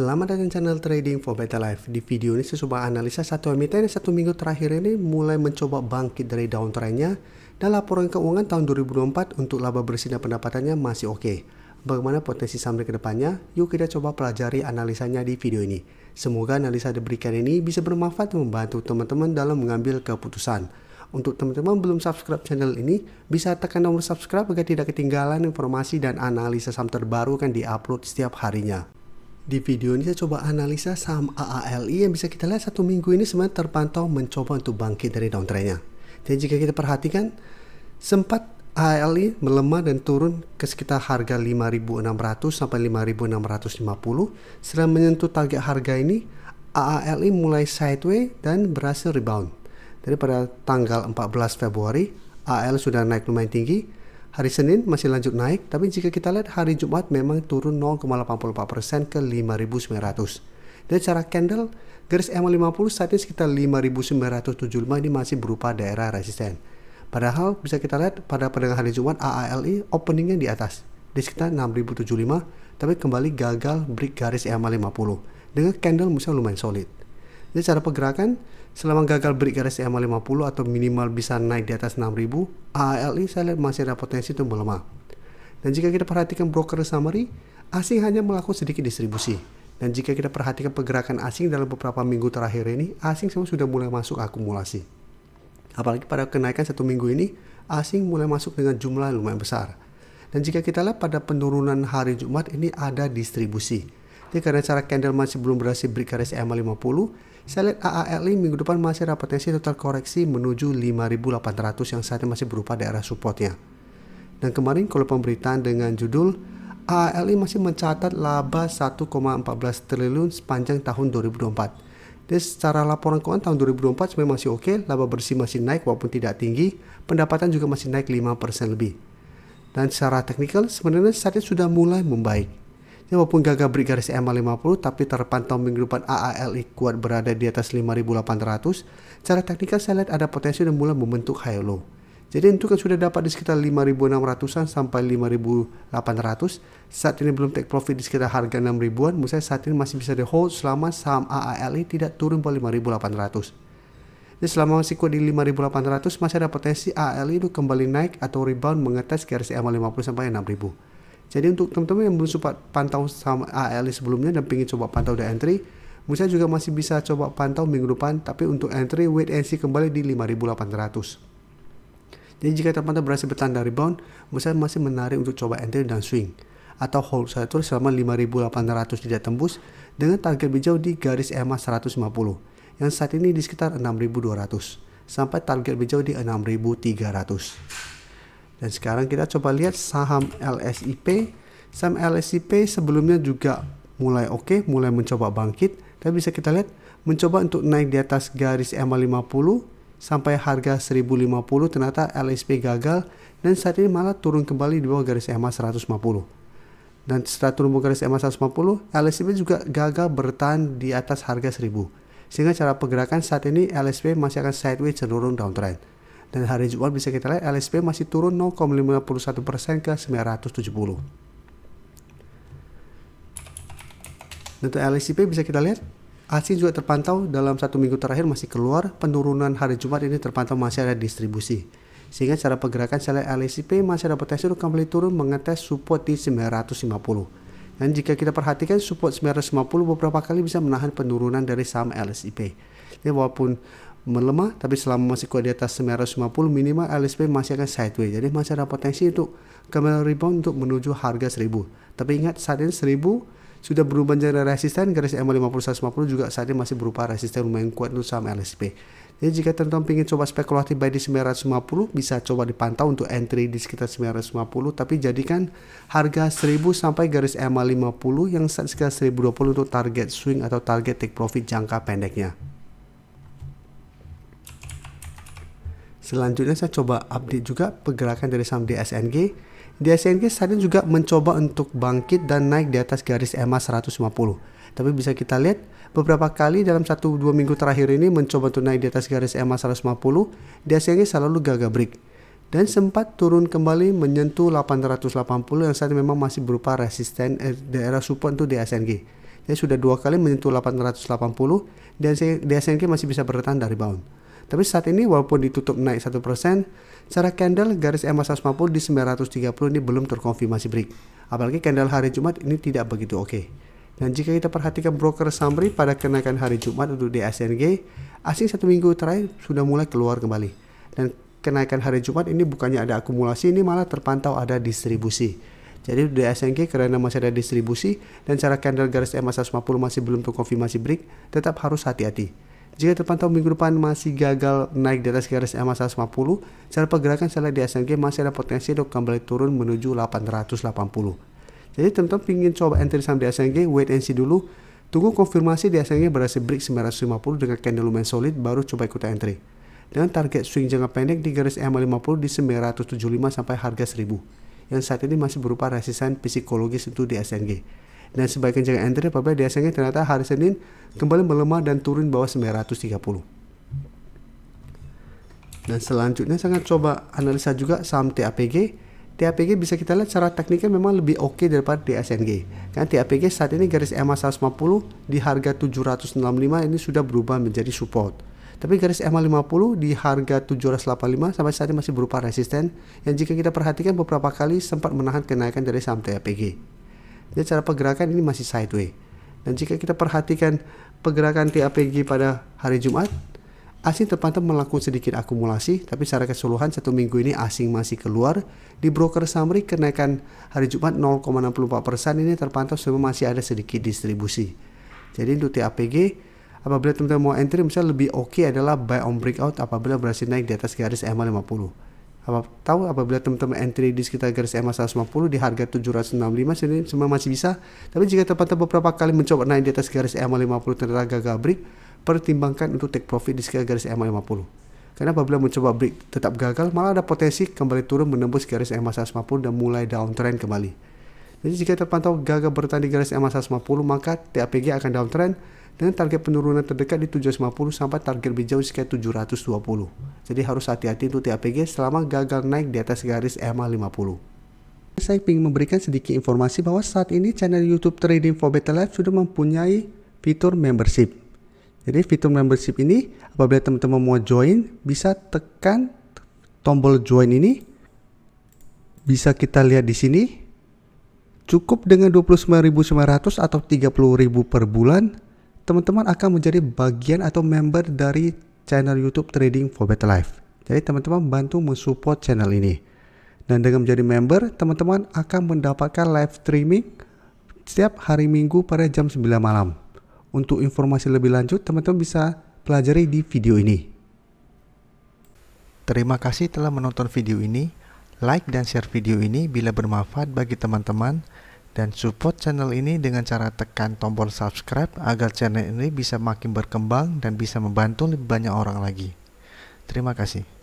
Selamat datang channel Trading for Better Life. Di video ini saya coba analisa satu emiten yang 1 minggu terakhir ini mulai mencoba bangkit dari downtrendnya, dan laporan keuangan tahun 2024 untuk laba bersih dan pendapatannya masih oke. Bagaimana potensi saham ke depannya? Yuk kita coba pelajari analisanya di video ini. Semoga analisa diberikan ini bisa bermanfaat dan membantu teman-teman dalam mengambil keputusan. Untuk teman-teman belum subscribe channel ini, bisa tekan tombol subscribe agar tidak ketinggalan informasi dan analisa saham terbaru kan diupload setiap harinya. Di video ini saya coba analisa saham AALI yang bisa kita lihat 1 minggu ini sebenarnya terpantau mencoba untuk bangkit dari downtrendnya. Dan jika kita perhatikan, sempat AALI melemah dan turun ke sekitar harga 5.600 sampai 5.650. Setelah menyentuh target harga ini, AALI mulai sideways dan berhasil rebound. Jadi pada tanggal 14 Februari, AALI sudah naik lumayan tinggi. Hari Senin masih lanjut naik, tapi jika kita lihat hari Jumat memang turun 0,84% ke 5.900. Dan secara candle, garis EMA50 saat ini sekitar 5.975 ini masih berupa daerah resisten. Padahal bisa kita lihat pada perdagangan hari Jumat AALI openingnya di atas, di sekitar 6.075, tapi kembali gagal break garis EMA50 dengan candle misalnya lumayan solid. Jadi cara pergerakan, selama gagal break garis EMA50 atau minimal bisa naik di atas 6.000, AALI saya lihat masih ada potensi untuk melemah. Dan jika kita perhatikan broker summary, asing hanya melakukan sedikit distribusi. Dan jika kita perhatikan pergerakan asing dalam beberapa minggu terakhir ini, asing semua sudah mulai masuk akumulasi. Apalagi pada kenaikan 1 minggu ini, asing mulai masuk dengan jumlah lumayan besar. Dan jika kita lihat pada penurunan hari Jumat ini ada distribusi. Jadi karena cara candle masih belum berhasil break garis EMA50, saya lihat AALI minggu depan masih ada potensi total koreksi menuju 5.800 yang saat ini masih berupa daerah supportnya. Dan kemarin kalau pemberitaan dengan judul AALI masih mencatat laba 1,14 triliun sepanjang tahun 2024. Jadi secara laporan keuangan tahun 2024 sebenarnya masih oke, laba bersih masih naik walaupun tidak tinggi, pendapatan juga masih naik 5% lebih. Dan secara teknikal sebenarnya saat ini sudah mulai membaik. Ya, walaupun gagal break garis EMA50 tapi terpantau minggu depan AALI kuat berada di atas 5.800. Secara teknikal saya lihat ada potensi dan mulai membentuk high low. Jadi untuk yang sudah dapat di sekitar 5.600an sampai 5.800, saat ini belum take profit di sekitar harga 6.000an, menurut saya saat ini masih bisa di hold selama saham AALI tidak turun ke 5.800. Jadi selama masih kuat di 5.800 masih ada potensi AALI itu kembali naik atau rebound mengetes garis EMA50 sampai 6.000. Jadi untuk teman-teman yang belum sempat pantau sama AALI sebelumnya dan ingin coba pantau di entry, saya juga masih bisa coba pantau minggu depan, tapi untuk entry wait and see kembali di 5.800. Jadi jika terpantau berhasil bertanda rebound, saya masih menarik untuk coba entry dan swing atau hold saya terus selama 5.800 tidak tembus dengan target hijau di garis EMA 150 yang saat ini di sekitar 6.200 sampai target hijau di 6.300. Dan sekarang kita coba lihat saham LSIP. Saham LSIP sebelumnya juga mulai oke, mulai mencoba bangkit. Tapi bisa kita lihat mencoba untuk naik di atas garis EMA50 sampai harga 1050, ternyata LSIP gagal. Dan saat ini malah turun kembali di bawah garis EMA 150. Dan setelah turun bawah garis EMA 150, LSIP juga gagal bertahan di atas harga 1000. Sehingga cara pergerakan saat ini LSIP masih akan sideways cenderung downtrend. Dan hari Jumat bisa kita lihat LSP masih turun 0,51% ke 970. Dan untuk LSP bisa kita lihat asing juga terpantau dalam 1 minggu terakhir masih keluar. Penurunan hari Jumat ini terpantau masih ada distribusi. Sehingga cara pergerakan saya lihat LSP masih ada potensi untuk kembali turun mengetes support di 950. Dan jika kita perhatikan support 950 beberapa kali bisa menahan penurunan dari saham LSIP. Jadi walaupun melemah, tapi selama masih kuat di atas 950 minimal LSP masih akan sideways. Jadi masih ada potensi untuk kembali rebound untuk menuju harga 1000. Tapi ingat saat ini 1000 sudah berubah jadi resisten, garis EMA50 150 juga saat ini masih berupa resisten lumayan kuat untuk saham LSP. Jadi jika teman-teman ingin coba spekulatif buy di 950 bisa coba dipantau untuk entry di sekitar 950, tapi jadikan harga 1000 sampai garis EMA50 yang sekitar 1020 untuk target swing atau target take profit jangka pendeknya. Selanjutnya saya coba update juga pergerakan dari saham DSNG. DSNG saat ini juga mencoba untuk bangkit dan naik di atas garis EMA 150. Tapi bisa kita lihat beberapa kali dalam 1-2 minggu terakhir ini mencoba untuk naik di atas garis EMA 150, DSNG selalu gagal break. Dan sempat turun kembali menyentuh 880 yang saat ini memang masih berupa resisten daerah support untuk DSNG. Jadi sudah 2 kali menyentuh 880 dan DXNG masih bisa bertahan dari bound. Tapi saat ini walaupun ditutup naik 1%, secara candle garis EMA 150 di 930 ini belum terkonfirmasi break. Apalagi candle hari Jumat ini tidak begitu oke. Dan jika kita perhatikan broker summary pada kenaikan hari Jumat untuk DXNG, asing 1 minggu terakhir sudah mulai keluar kembali. Dan kenaikan hari Jumat ini bukannya ada akumulasi, ini malah terpantau ada distribusi. Jadi DXNG karena masih ada distribusi dan cara candle garis EMA 150 masih belum terkonfirmasi break, tetap harus hati-hati. Jika terpantau minggu depan masih gagal naik di atas garis EMA 150, cara pergerakan setelah DXNG masih ada potensi untuk kembali turun menuju 880. Jadi teman-teman ingin coba entry saham DXNG, wait and see dulu. Tunggu konfirmasi DXNG berhasil break 950 dengan candle lumayan solid, baru coba ikut entry. Dengan target swing jangka pendek di garis EMA 50 di 975 sampai harga 1000. Yang saat ini masih berupa resisan psikologis untuk DXNG. Dan sebaiknya jangan entry apabila DXNG ternyata hari Senin kembali melemah dan turun bawah 930. Dan selanjutnya sangat coba analisa juga saham TAPG. TAPG bisa kita lihat secara tekniknya memang lebih oke daripada DXNG. Kan TAPG saat ini garis EMA 150 di harga 765 ini sudah berubah menjadi support. Tapi garis EMA 50 di harga 785 sampai saat ini masih berupa resisten yang jika kita perhatikan beberapa kali sempat menahan kenaikan dari saham TAPG. Jadi cara pergerakan ini masih sideways. Dan jika kita perhatikan pergerakan TAPG pada hari Jumat, asing terpantau melakukan sedikit akumulasi, tapi secara keseluruhan 1 minggu ini asing masih keluar. Di broker summary kenaikan hari Jumat 0,64% ini terpantau semua masih ada sedikit distribusi. Jadi untuk TAPG, apabila teman-teman mau entry misalnya lebih oke adalah buy on breakout apabila berhasil naik di atas garis EMA 50. Tahu apabila teman-teman entry di sekitar garis EMA 150 di harga 765 ini semua masih bisa. Tapi jika terpantau beberapa kali mencoba naik di atas garis EMA 50 ternyata gagal break, pertimbangkan untuk take profit di sekitar garis EMA 50. Karena apabila mencoba break tetap gagal, malah ada potensi kembali turun menembus garis EMA 150 dan mulai downtrend kembali. Jadi jika terpantau gagal bertahan di garis EMA 150, maka TAPG akan downtrend dengan target penurunan terdekat di 750 sampai target lebih jauh sekitar 720. Jadi harus hati-hati untuk TAPG selama gagal naik di atas garis EMA 50. Saya ingin memberikan sedikit informasi bahwa saat ini channel YouTube Trading for Better Life sudah mempunyai fitur membership. Jadi fitur membership ini apabila teman-teman mau join bisa tekan tombol join ini. Bisa kita lihat di sini. Cukup dengan 29.900 atau 30.000 per bulan, teman-teman akan menjadi bagian atau member dari channel YouTube Trading for Better Life. Jadi teman-teman bantu mensupport channel ini. Dan dengan menjadi member, teman-teman akan mendapatkan live streaming setiap hari Minggu pada jam 9 malam. Untuk informasi lebih lanjut, teman-teman bisa pelajari di video ini. Terima kasih telah menonton video ini. Like dan share video ini bila bermanfaat bagi teman-teman. Dan support channel ini dengan cara tekan tombol subscribe agar channel ini bisa makin berkembang dan bisa membantu lebih banyak orang lagi. Terima kasih.